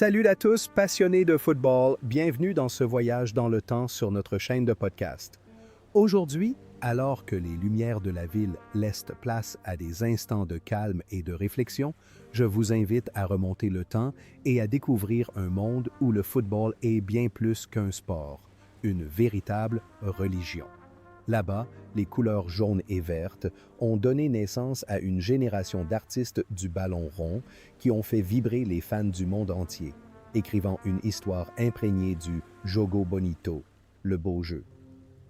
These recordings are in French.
Salut à tous passionnés de football, bienvenue dans ce voyage dans le temps sur notre chaîne de podcast. Aujourd'hui, alors que les lumières de la ville laissent place à des instants de calme et de réflexion, je vous invite à remonter le temps et à découvrir un monde où le football est bien plus qu'un sport, une véritable religion. Là-bas, les couleurs jaunes et vertes ont donné naissance à une génération d'artistes du ballon rond qui ont fait vibrer les fans du monde entier, écrivant une histoire imprégnée du jogo bonito, le beau jeu.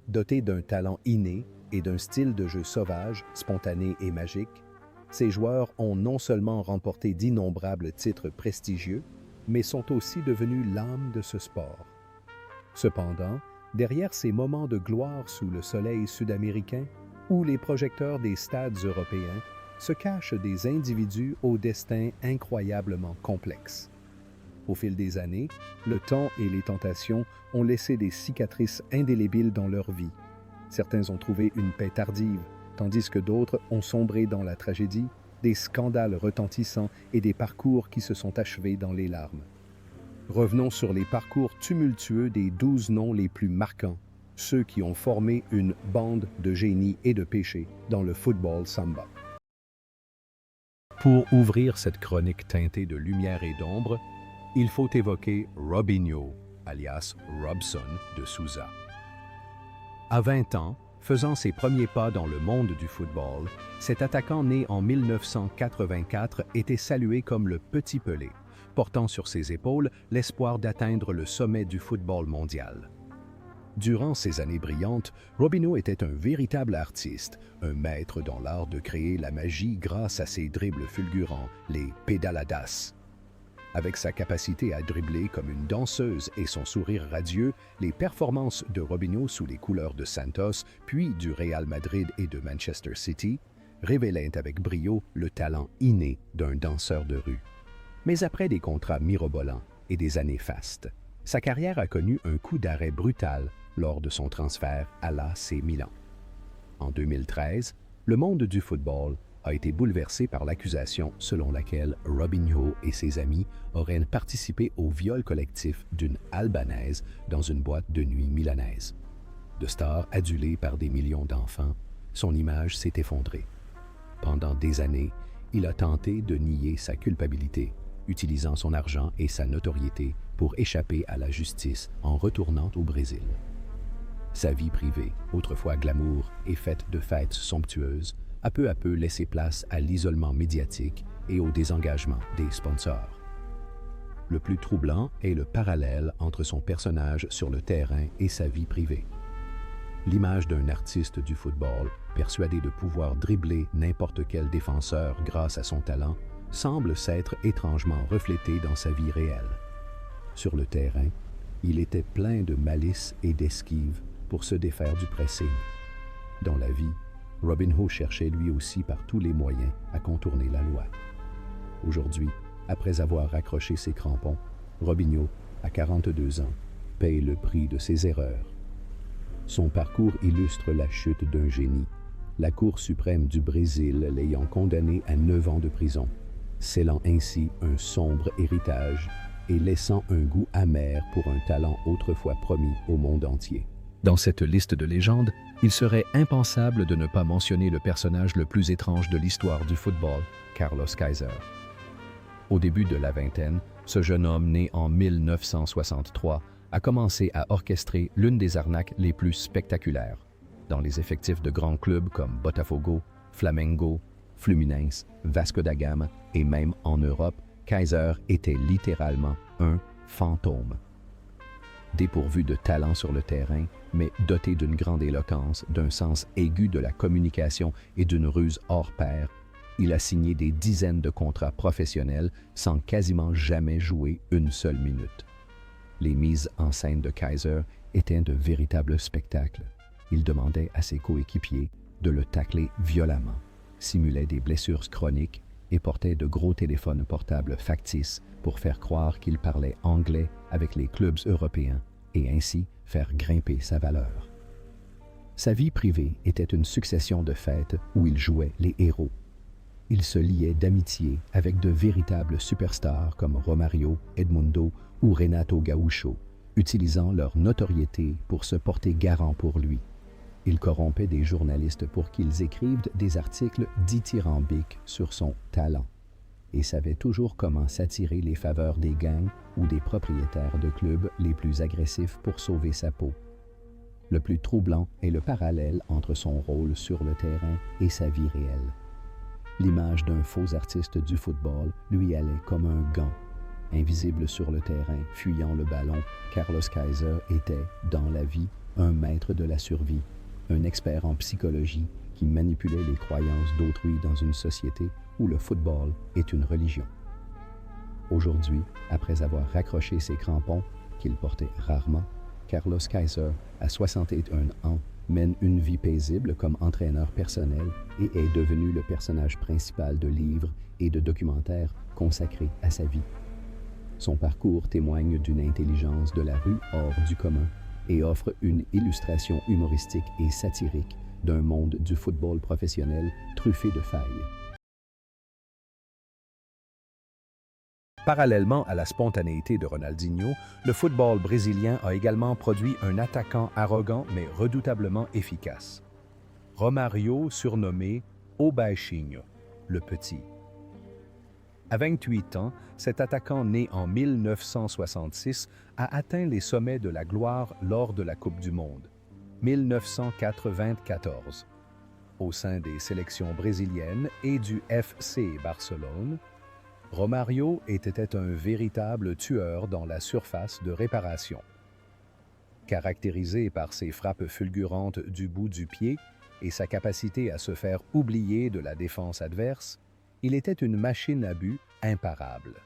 Dotés d'un talent inné et d'un style de jeu sauvage, spontané et magique, ces joueurs ont non seulement remporté d'innombrables titres prestigieux, mais sont aussi devenus l'âme de ce sport. Cependant, derrière ces moments de gloire sous le soleil sud-américain, où les projecteurs des stades européens, se cachent des individus au destin incroyablement complexe. Au fil des années, le temps et les tentations ont laissé des cicatrices indélébiles dans leur vie. Certains ont trouvé une paix tardive, tandis que d'autres ont sombré dans la tragédie, des scandales retentissants et des parcours qui se sont achevés dans les larmes. Revenons sur les parcours tumultueux des 12 noms les plus marquants, ceux qui ont formé une bande de génies et de péchés dans le football samba. Pour ouvrir cette chronique teintée de lumière et d'ombre, il faut évoquer Robinho, alias Robson de Sousa. À 20 ans, faisant ses premiers pas dans le monde du football, cet attaquant né en 1984 était salué comme le Petit Pelé, portant sur ses épaules l'espoir d'atteindre le sommet du football mondial. Durant ces années brillantes, Robinho était un véritable artiste, un maître dans l'art de créer la magie grâce à ses dribbles fulgurants, les pedaladas. Avec sa capacité à dribbler comme une danseuse et son sourire radieux, les performances de Robinho sous les couleurs de Santos, puis du Real Madrid et de Manchester City, révélaient avec brio le talent inné d'un danseur de rue. Mais après des contrats mirobolants et des années fastes, sa carrière a connu un coup d'arrêt brutal lors de son transfert à l'AC Milan. En 2013, le monde du football a été bouleversé par l'accusation selon laquelle Robinho et ses amis auraient participé au viol collectif d'une Albanaise dans une boîte de nuit milanaise. De star adulé par des millions d'enfants, son image s'est effondrée. Pendant des années, il a tenté de nier sa culpabilité, utilisant son argent et sa notoriété pour échapper à la justice en retournant au Brésil. Sa vie privée, autrefois glamour et faite de fêtes somptueuses, a peu à peu laissé place à l'isolement médiatique et au désengagement des sponsors. Le plus troublant est le parallèle entre son personnage sur le terrain et sa vie privée. L'image d'un artiste du football, persuadé de pouvoir dribbler n'importe quel défenseur grâce à son talent, semble s'être étrangement reflétée dans sa vie réelle. Sur le terrain, il était plein de malice et d'esquive pour se défaire du pressing. Dans la vie, Robinho cherchait lui aussi par tous les moyens à contourner la loi. Aujourd'hui, après avoir raccroché ses crampons, Robinho, à 42 ans, paye le prix de ses erreurs. Son parcours illustre la chute d'un génie, la Cour suprême du Brésil l'ayant condamné à 9 ans de prison, scellant ainsi un sombre héritage et laissant un goût amer pour un talent autrefois promis au monde entier. Dans cette liste de légendes, il serait impensable de ne pas mentionner le personnage le plus étrange de l'histoire du football, Carlos Kaiser. Au début de la vingtaine, ce jeune homme né en 1963 a commencé à orchestrer l'une des arnaques les plus spectaculaires. Dans les effectifs de grands clubs comme Botafogo, Flamengo, Fluminense, Vasco da Gama et même en Europe, Kaiser était littéralement un fantôme. Dépourvu de talent sur le terrain, mais doté d'une grande éloquence, d'un sens aigu de la communication et d'une ruse hors pair, il a signé des dizaines de contrats professionnels sans quasiment jamais jouer une seule minute. Les mises en scène de Kaiser étaient de véritables spectacles. Il demandait à ses coéquipiers de le tacler violemment, simulait des blessures chroniques et portait de gros téléphones portables factices pour faire croire qu'il parlait anglais avec les clubs européens et ainsi faire grimper sa valeur. Sa vie privée était une succession de fêtes où il jouait les héros. il se liait d'amitié avec de véritables superstars comme Romario, Edmundo ou Renato Gaucho, utilisant leur notoriété pour se porter garant pour lui. Il corrompait des journalistes pour qu'ils écrivent des articles dithyrambiques sur son talent et savait toujours comment s'attirer les faveurs des gangs ou des propriétaires de clubs les plus agressifs pour sauver sa peau. Le plus troublant est le parallèle entre son rôle sur le terrain et sa vie réelle. L'image d'un faux artiste du football lui allait comme un gant. Invisible sur le terrain, fuyant le ballon, Carlos Kaiser était, dans la vie, un maître de la survie, un expert en psychologie qui manipulait les croyances d'autrui dans une société où le football est une religion. Aujourd'hui, après avoir raccroché ses crampons, qu'il portait rarement, Carlos Kaiser, à 61 ans, mène une vie paisible comme entraîneur personnel et est devenu le personnage principal de livres et de documentaires consacrés à sa vie. Son parcours témoigne d'une intelligence de la rue hors du commun et offre une illustration humoristique et satirique d'un monde du football professionnel truffé de failles. Parallèlement à la spontanéité de Ronaldinho, le football brésilien a également produit un attaquant arrogant mais redoutablement efficace. Romario, surnommé O Baixinho, le Petit. À 28 ans, cet attaquant né en 1966 a atteint les sommets de la gloire lors de la Coupe du Monde, 1994. Au sein des sélections brésiliennes et du FC Barcelone, Romario était un véritable tueur dans la surface de réparation. Caractérisé par ses frappes fulgurantes du bout du pied et sa capacité à se faire oublier de la défense adverse, il était une machine à but imparable.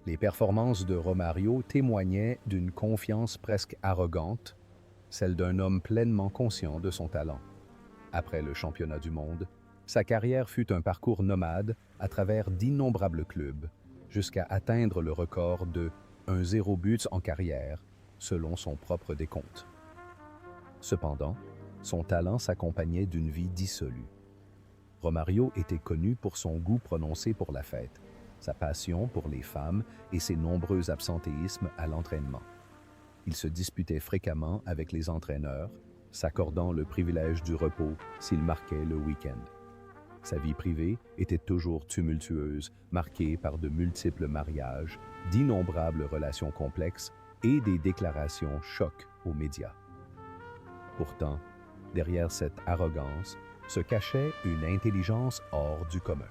Les performances de Romario témoignaient d'une confiance presque arrogante, celle d'un homme pleinement conscient de son talent. Après le championnat du monde, sa carrière fut un parcours nomade à travers d'innombrables clubs, jusqu'à atteindre le record de 0 but en carrière, selon son propre décompte. Cependant, son talent s'accompagnait d'une vie dissolue. Romario était connu pour son goût prononcé pour la fête, sa passion pour les femmes et ses nombreux absentéismes à l'entraînement. Il se disputait fréquemment avec les entraîneurs, s'accordant le privilège du repos s'il marquait le week-end. Sa vie privée était toujours tumultueuse, marquée par de multiples mariages, d'innombrables relations complexes et des déclarations chocs aux médias. Pourtant, derrière cette arrogance, se cachait une intelligence hors du commun.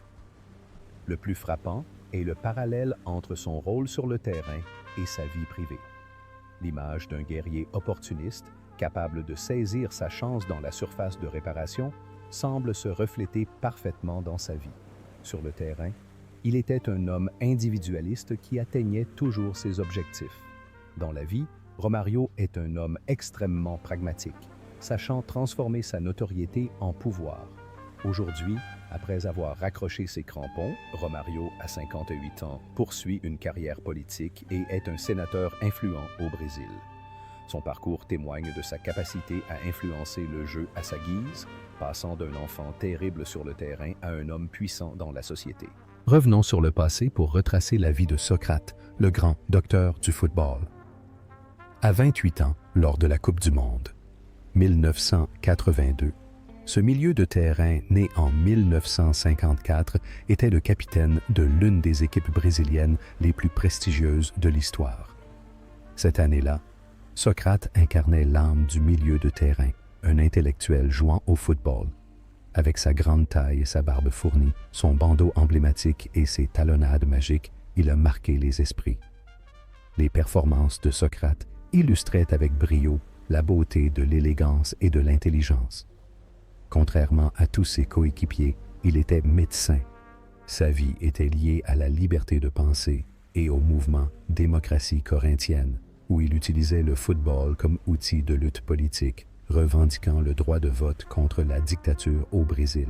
Le plus frappant est le parallèle entre son rôle sur le terrain et sa vie privée. L'image d'un guerrier opportuniste, capable de saisir sa chance dans la surface de réparation, semble se refléter parfaitement dans sa vie. Sur le terrain, il était un homme individualiste qui atteignait toujours ses objectifs. Dans la vie, Romario est un homme extrêmement pragmatique, sachant transformer sa notoriété en pouvoir. Aujourd'hui, après avoir raccroché ses crampons, Romario, à 58 ans, poursuit une carrière politique et est un sénateur influent au Brésil. Son parcours témoigne de sa capacité à influencer le jeu à sa guise, passant d'un enfant terrible sur le terrain à un homme puissant dans la société. Revenons sur le passé pour retracer la vie de Socrate, le grand docteur du football. À 28 ans, lors de la Coupe du Monde, 1982, ce milieu de terrain, né en 1954, était le capitaine de l'une des équipes brésiliennes les plus prestigieuses de l'histoire. Cette année-là, Socrate incarnait l'âme du milieu de terrain, un intellectuel jouant au football. Avec sa grande taille et sa barbe fournie, son bandeau emblématique et ses talonnades magiques, il a marqué les esprits. Les performances de Socrate illustraient avec brio la beauté de l'élégance et de l'intelligence. Contrairement à tous ses coéquipiers, il était médecin. Sa vie était liée à la liberté de penser et au mouvement démocratie corinthienne, où il utilisait le football comme outil de lutte politique, revendiquant le droit de vote contre la dictature au Brésil.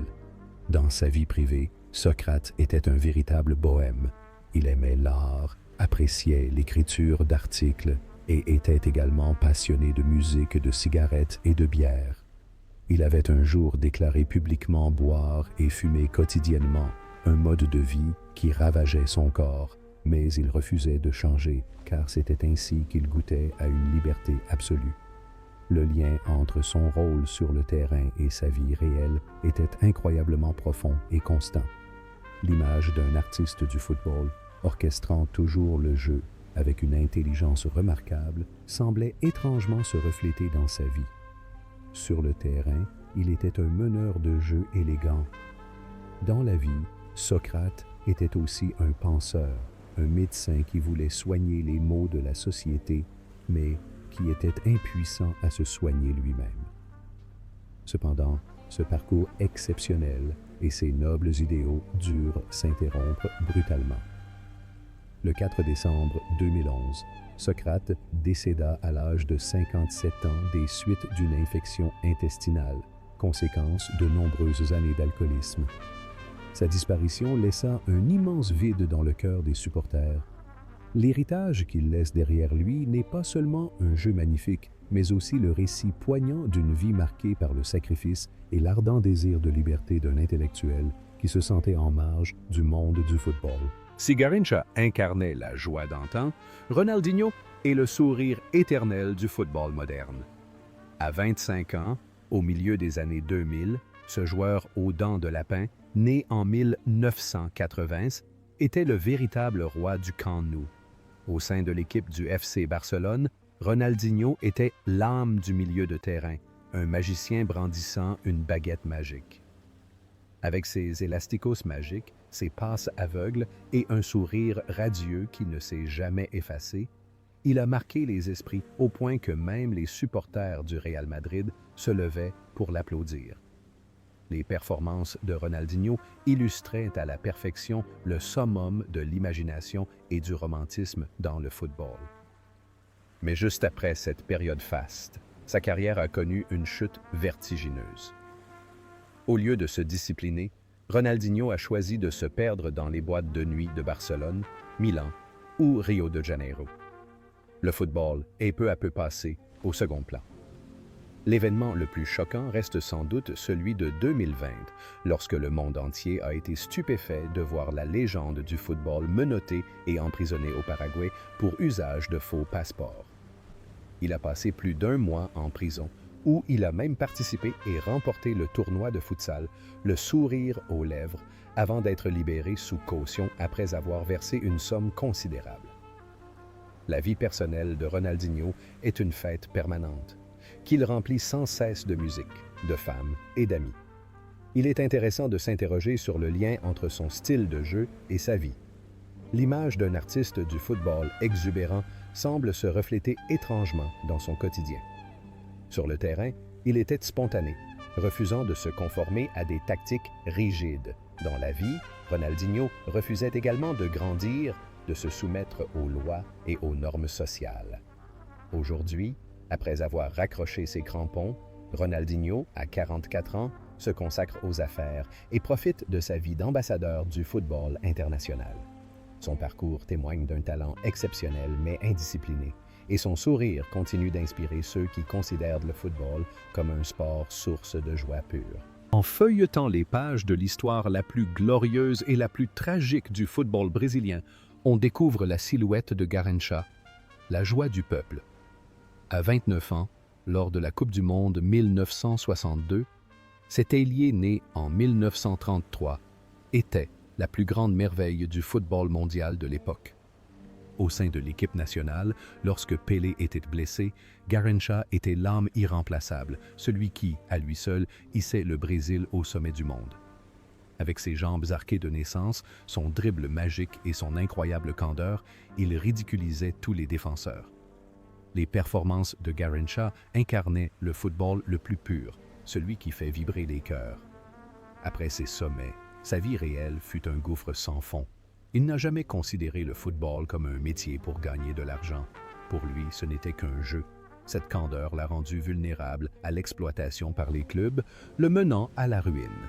Dans sa vie privée, Socrate était un véritable bohème. Il aimait l'art, appréciait l'écriture d'articles et était également passionné de musique, de cigarettes et de bière. Il avait un jour déclaré publiquement boire et fumer quotidiennement, un mode de vie qui ravageait son corps, mais il refusait de changer, car c'était ainsi qu'il goûtait à une liberté absolue. Le lien entre son rôle sur le terrain et sa vie réelle était incroyablement profond et constant. L'image d'un artiste du football, orchestrant toujours le jeu avec une intelligence remarquable, semblait étrangement se refléter dans sa vie. Sur le terrain, il était un meneur de jeu élégant. Dans la vie, Socrate était aussi un penseur, un médecin qui voulait soigner les maux de la société, mais qui était impuissant à se soigner lui-même. Cependant, ce parcours exceptionnel et ses nobles idéaux durent s'interrompre brutalement. Le 4 décembre 2011, Socrate décéda à l'âge de 57 ans des suites d'une infection intestinale, conséquence de nombreuses années d'alcoolisme. Sa disparition laissa un immense vide dans le cœur des supporters. L'héritage qu'il laisse derrière lui n'est pas seulement un jeu magnifique, mais aussi le récit poignant d'une vie marquée par le sacrifice et l'ardent désir de liberté d'un intellectuel qui se sentait en marge du monde du football. Si Garrincha incarnait la joie d'antan, Ronaldinho est le sourire éternel du football moderne. À 25 ans, au milieu des années 2000, ce joueur aux dents de lapin, né en 1980, était le véritable roi du Camp Nou. Au sein de l'équipe du FC Barcelone, Ronaldinho était l'âme du milieu de terrain, un magicien brandissant une baguette magique. Avec ses élasticos magiques, ses passes aveugles et un sourire radieux qui ne s'est jamais effacé, il a marqué les esprits au point que même les supporters du Real Madrid se levaient pour l'applaudir. Les performances de Ronaldinho illustraient à la perfection le summum de l'imagination et du romantisme dans le football. Mais juste après cette période faste, sa carrière a connu une chute vertigineuse. Au lieu de se discipliner, Ronaldinho a choisi de se perdre dans les boîtes de nuit de Barcelone, Milan ou Rio de Janeiro. Le football est peu à peu passé au second plan. L'événement le plus choquant reste sans doute celui de 2020, lorsque le monde entier a été stupéfait de voir la légende du football menottée et emprisonnée au Paraguay pour usage de faux passeports. Il a passé plus d'1 mois en prison, où il a même participé et remporté le tournoi de futsal, le sourire aux lèvres, avant d'être libéré sous caution après avoir versé une somme considérable. La vie personnelle de Ronaldinho est une fête permanente, qu'il remplit sans cesse de musique, de femmes et d'amis. Il est intéressant de s'interroger sur le lien entre son style de jeu et sa vie. L'image d'un artiste du football exubérant semble se refléter étrangement dans son quotidien. Sur le terrain, il était spontané, refusant de se conformer à des tactiques rigides. Dans la vie, Ronaldinho refusait également de grandir, de se soumettre aux lois et aux normes sociales. Aujourd'hui, après avoir raccroché ses crampons, Ronaldinho, à 44 ans, se consacre aux affaires et profite de sa vie d'ambassadeur du football international. Son parcours témoigne d'un talent exceptionnel mais indiscipliné, et son sourire continue d'inspirer ceux qui considèrent le football comme un sport source de joie pure. En feuilletant les pages de l'histoire la plus glorieuse et la plus tragique du football brésilien, on découvre la silhouette de Garrincha, la joie du peuple. À 29 ans, lors de la Coupe du Monde 1962, cet ailier né en 1933 était la plus grande merveille du football mondial de l'époque. Au sein de l'équipe nationale, lorsque Pelé était blessé, Garrincha était l'âme irremplaçable, celui qui, à lui seul, hissait le Brésil au sommet du monde. Avec ses jambes arquées de naissance, son dribble magique et son incroyable candeur, il ridiculisait tous les défenseurs. Les performances de Garrincha incarnaient le football le plus pur, celui qui fait vibrer les cœurs. Après ses sommets, sa vie réelle fut un gouffre sans fond. Il n'a jamais considéré le football comme un métier pour gagner de l'argent. Pour lui, ce n'était qu'un jeu. Cette candeur l'a rendu vulnérable à l'exploitation par les clubs, le menant à la ruine.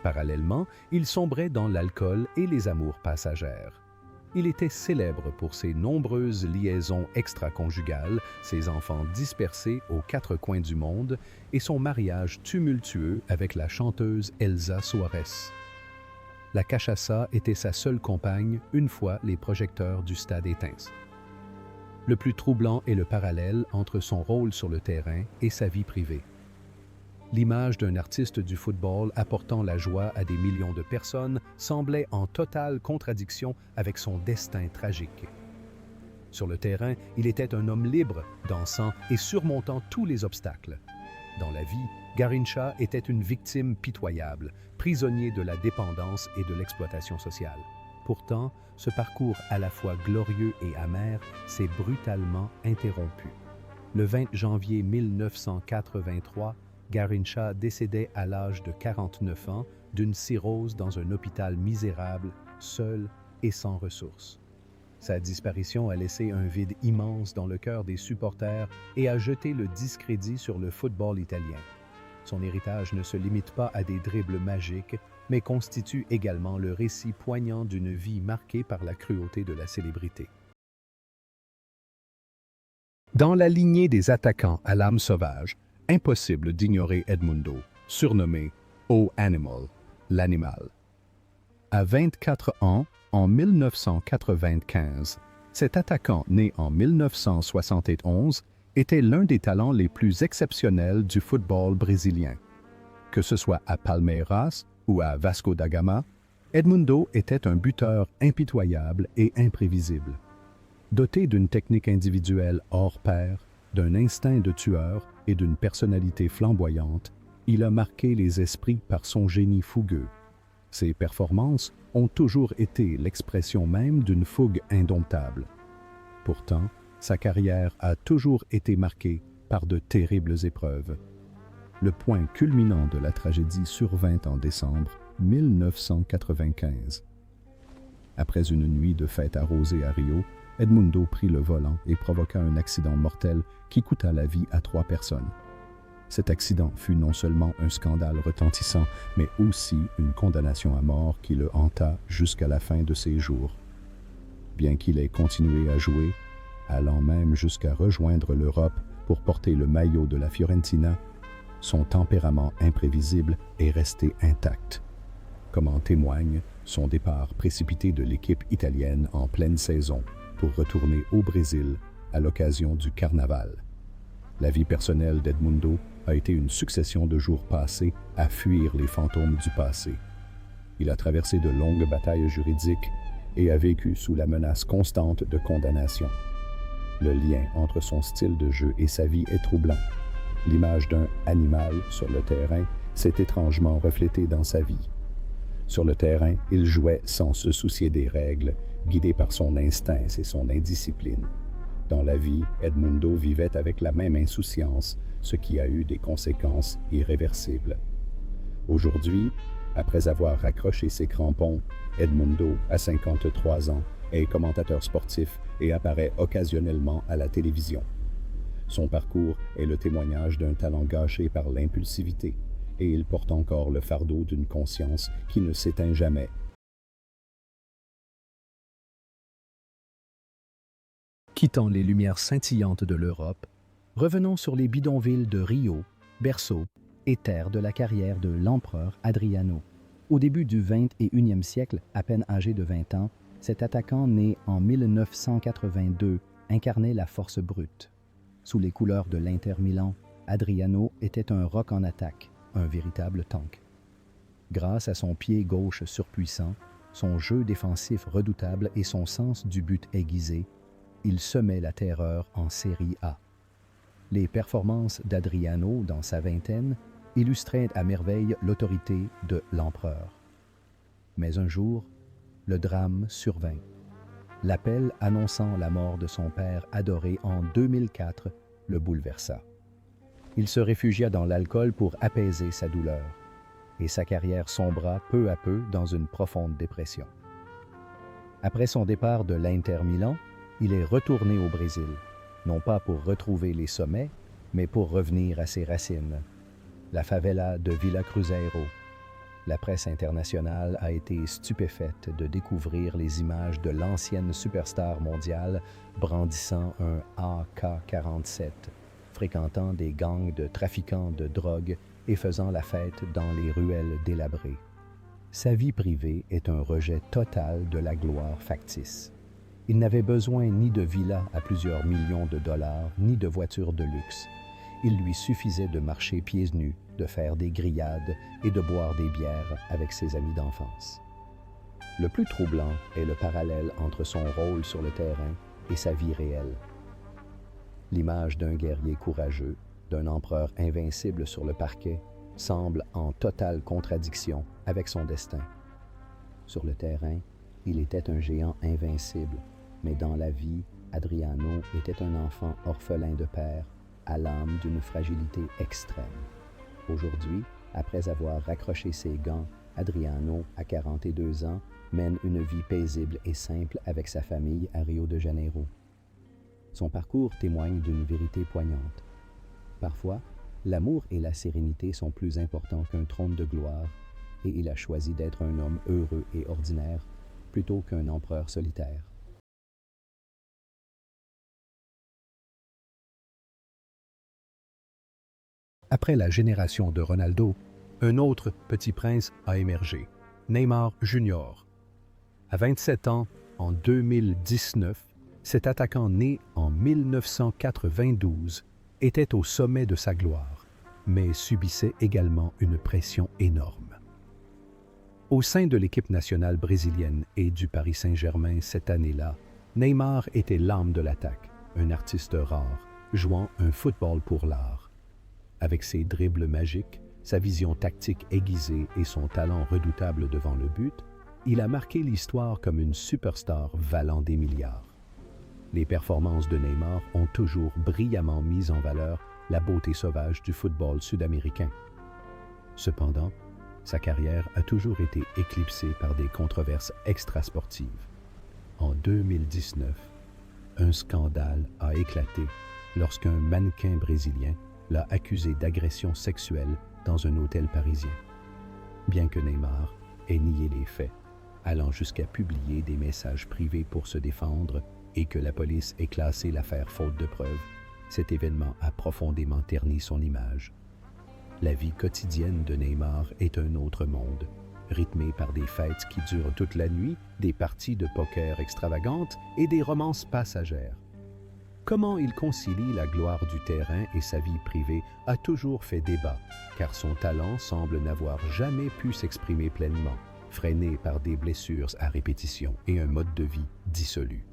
Parallèlement, il sombrait dans l'alcool et les amours passagères. Il était célèbre pour ses nombreuses liaisons extra-conjugales, ses enfants dispersés aux 4 coins du monde et son mariage tumultueux avec la chanteuse Elsa Soares. la cachaça était sa seule compagne une fois les projecteurs du stade éteints. Le plus troublant est le parallèle entre son rôle sur le terrain et sa vie privée. L'image d'un artiste du football apportant la joie à des millions de personnes semblait en totale contradiction avec son destin tragique. Sur le terrain, il était un homme libre, dansant et surmontant tous les obstacles. Dans la vie, Garrincha était une victime pitoyable, prisonnier de la dépendance et de l'exploitation sociale. Pourtant, ce parcours à la fois glorieux et amer s'est brutalement interrompu. Le 20 janvier 1983, Garrincha décédait à l'âge de 49 ans d'une cirrhose dans un hôpital misérable, seul et sans ressources. Sa disparition a laissé un vide immense dans le cœur des supporters et a jeté le discrédit sur le football italien. Son héritage ne se limite pas à des dribbles magiques, mais constitue également le récit poignant d'une vie marquée par la cruauté de la célébrité. Dans la lignée des attaquants à l'âme sauvage, impossible d'ignorer Edmundo, surnommé O Animal, l'animal. À 24 ans, en 1995, cet attaquant né en 1971 était l'un des talents les plus exceptionnels du football brésilien. Que ce soit à Palmeiras ou à Vasco da Gama, Edmundo était un buteur impitoyable et imprévisible. Doté d'une technique individuelle hors pair, d'un instinct de tueur et d'une personnalité flamboyante, il a marqué les esprits par son génie fougueux. Ses performances ont toujours été l'expression même d'une fougue indomptable. Pourtant, sa carrière a toujours été marquée par de terribles épreuves. Le point culminant de la tragédie survint en décembre 1995. Après une nuit de fête arrosée à Rio, Edmundo prit le volant et provoqua un accident mortel qui coûta la vie à 3 personnes. Cet accident fut non seulement un scandale retentissant, mais aussi une condamnation à mort qui le hanta jusqu'à la fin de ses jours. Bien qu'il ait continué à jouer, allant même jusqu'à rejoindre l'Europe pour porter le maillot de la Fiorentina, son tempérament imprévisible est resté intact, comme en témoigne son départ précipité de l'équipe italienne en pleine saison pour retourner au Brésil à l'occasion du carnaval. La vie personnelle d'Edmundo a été une succession de jours passés à fuir les fantômes du passé. Il a traversé de longues batailles juridiques et a vécu sous la menace constante de condamnation. Le lien entre son style de jeu et sa vie est troublant. L'image d'un animal sur le terrain s'est étrangement reflétée dans sa vie. Sur le terrain, il jouait sans se soucier des règles, guidé par son instinct et son indiscipline. Dans la vie, Edmundo vivait avec la même insouciance, ce qui a eu des conséquences irréversibles. Aujourd'hui, après avoir raccroché ses crampons, Edmundo, à 53 ans, est commentateur sportif et apparaît occasionnellement à la télévision. Son parcours est le témoignage d'un talent gâché par l'impulsivité, et il porte encore le fardeau d'une conscience qui ne s'éteint jamais. Quittant les lumières scintillantes de l'Europe, revenons sur les bidonvilles de Rio, berceau et terre de la carrière de l'empereur Adriano. Au début du 21e siècle, à peine âgé de 20 ans, cet attaquant né en 1982 incarnait la force brute. Sous les couleurs de l'Inter Milan, Adriano était un roc en attaque, un véritable tank. Grâce à son pied gauche surpuissant, son jeu défensif redoutable et son sens du but aiguisé, il semait la terreur en Série A. Les performances d'Adriano dans sa vingtaine illustraient à merveille l'autorité de l'empereur. Mais un jour, le drame survint. L'appel annonçant la mort de son père adoré en 2004 le bouleversa. Il se réfugia dans l'alcool pour apaiser sa douleur, et sa carrière sombra peu à peu dans une profonde dépression. Après son départ de l'Inter Milan, il est retourné au Brésil, non pas pour retrouver les sommets, mais pour revenir à ses racines, la favela de Villa Cruzeiro. La presse internationale a été stupéfaite de découvrir les images de l'ancienne superstar mondiale brandissant un AK-47, fréquentant des gangs de trafiquants de drogue et faisant la fête dans les ruelles délabrées. Sa vie privée est un rejet total de la gloire factice. Il n'avait besoin ni de villas à plusieurs millions de dollars, ni de voitures de luxe. Il lui suffisait de marcher pieds nus, de faire des grillades et de boire des bières avec ses amis d'enfance. Le plus troublant est le parallèle entre son rôle sur le terrain et sa vie réelle. L'image d'un guerrier courageux, d'un empereur invincible sur le parquet, semble en totale contradiction avec son destin. Sur le terrain, il était un géant invincible, mais dans la vie, Adriano était un enfant orphelin de père, à l'âme d'une fragilité extrême. Aujourd'hui, après avoir raccroché ses gants, Adriano, à 42 ans, mène une vie paisible et simple avec sa famille à Rio de Janeiro. Son parcours témoigne d'une vérité poignante. Parfois, l'amour et la sérénité sont plus importants qu'un trône de gloire, et il a choisi d'être un homme heureux et ordinaire plutôt qu'un empereur solitaire. Après la génération de Ronaldo, un autre petit prince a émergé, Neymar Jr. À 27 ans, en 2019, cet attaquant né en 1992 était au sommet de sa gloire, mais subissait également une pression énorme. Au sein de l'équipe nationale brésilienne et du Paris Saint-Germain cette année-là, Neymar était l'âme de l'attaque, un artiste rare, jouant un football pour l'art. Avec ses dribbles magiques, sa vision tactique aiguisée et son talent redoutable devant le but, il a marqué l'histoire comme une superstar valant des milliards. Les performances de Neymar ont toujours brillamment mis en valeur la beauté sauvage du football sud-américain. Cependant, sa carrière a toujours été éclipsée par des controverses extrasportives. En 2019, un scandale a éclaté lorsqu'un mannequin brésilien l'a accusé d'agression sexuelle dans un hôtel parisien. Bien que Neymar ait nié les faits, allant jusqu'à publier des messages privés pour se défendre et que la police ait classé l'affaire faute de preuves, cet événement a profondément terni son image. La vie quotidienne de Neymar est un autre monde, rythmé par des fêtes qui durent toute la nuit, des parties de poker extravagantes et des romances passagères. Comment il concilie la gloire du terrain et sa vie privée a toujours fait débat, car son talent semble n'avoir jamais pu s'exprimer pleinement, freiné par des blessures à répétition et un mode de vie dissolu.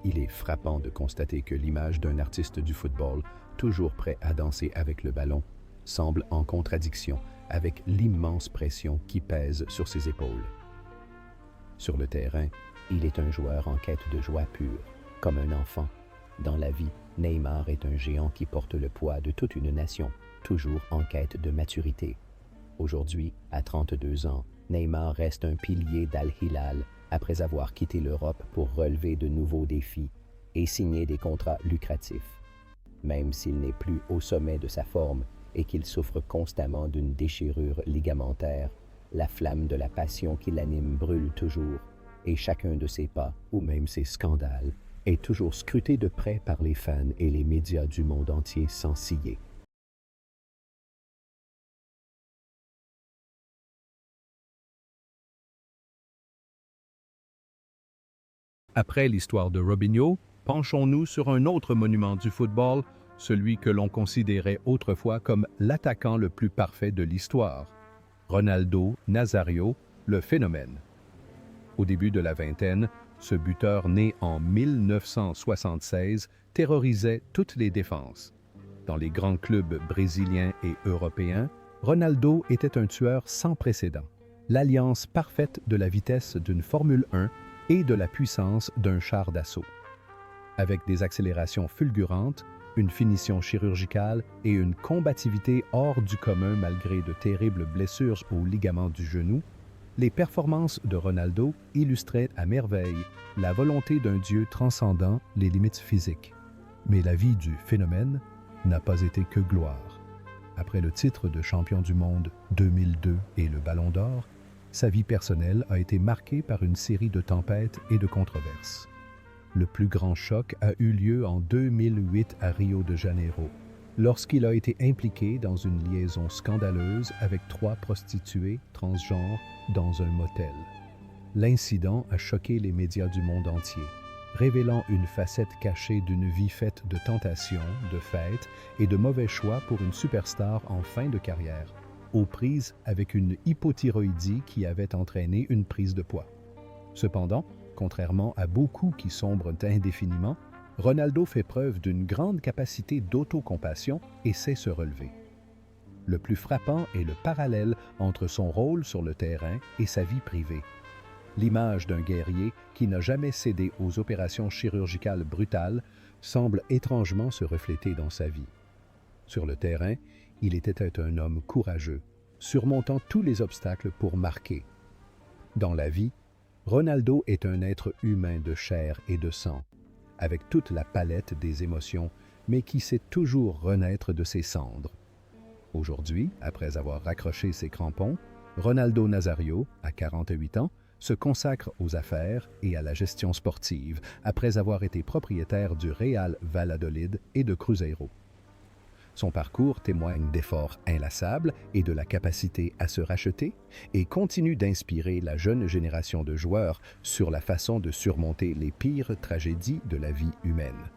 Il est frappant de constater que l'image d'un artiste du football, toujours prêt à danser avec le ballon, semble en contradiction avec l'immense pression qui pèse sur ses épaules. Sur le terrain, il est un joueur en quête de joie pure, comme un enfant. Dans la vie, Neymar est un géant qui porte le poids de toute une nation, toujours en quête de maturité. Aujourd'hui, à 32 ans, Neymar reste un pilier d'Al Hilal après avoir quitté l'Europe pour relever de nouveaux défis et signer des contrats lucratifs. Même s'il n'est plus au sommet de sa forme et qu'il souffre constamment d'une déchirure ligamentaire, la flamme de la passion qui l'anime brûle toujours, et chacun de ses pas, ou même ses scandales, est toujours scruté de près par les fans et les médias du monde entier sans ciller. Après l'histoire de Robinho, penchons-nous sur un autre monument du football, celui que l'on considérait autrefois comme l'attaquant le plus parfait de l'histoire, Ronaldo Nazario, le phénomène. Au début de la vingtaine, ce buteur né en 1976 terrorisait toutes les défenses. Dans les grands clubs brésiliens et européens, Ronaldo était un tueur sans précédent, l'alliance parfaite de la vitesse d'une Formule 1 et de la puissance d'un char d'assaut. Avec des accélérations fulgurantes, une finition chirurgicale et une combativité hors du commun malgré de terribles blessures aux ligaments du genou, les performances de Ronaldo illustraient à merveille la volonté d'un dieu transcendant les limites physiques. Mais la vie du phénomène n'a pas été que gloire. Après le titre de champion du monde 2002 et le Ballon d'Or, sa vie personnelle a été marquée par une série de tempêtes et de controverses. Le plus grand choc a eu lieu en 2008 à Rio de Janeiro, lorsqu'il a été impliqué dans une liaison scandaleuse avec 3 prostituées transgenres dans un motel. L'incident a choqué les médias du monde entier, révélant une facette cachée d'une vie faite de tentations, de fêtes et de mauvais choix pour une superstar en fin de carrière, aux prises avec une hypothyroïdie qui avait entraîné une prise de poids. Cependant, contrairement à beaucoup qui sombrent indéfiniment, Ronaldo fait preuve d'une grande capacité d'autocompassion et sait se relever. Le plus frappant est le parallèle entre son rôle sur le terrain et sa vie privée. L'image d'un guerrier qui n'a jamais cédé aux opérations chirurgicales brutales semble étrangement se refléter dans sa vie. Sur le terrain, il était un homme courageux, surmontant tous les obstacles pour marquer. Dans la vie, Ronaldo est un être humain de chair et de sang, avec toute la palette des émotions, mais qui sait toujours renaître de ses cendres. Aujourd'hui, après avoir raccroché ses crampons, Ronaldo Nazario, à 48 ans, se consacre aux affaires et à la gestion sportive, après avoir été propriétaire du Real Valladolid et de Cruzeiro. Son parcours témoigne d'efforts inlassables et de la capacité à se racheter et continue d'inspirer la jeune génération de joueurs sur la façon de surmonter les pires tragédies de la vie humaine.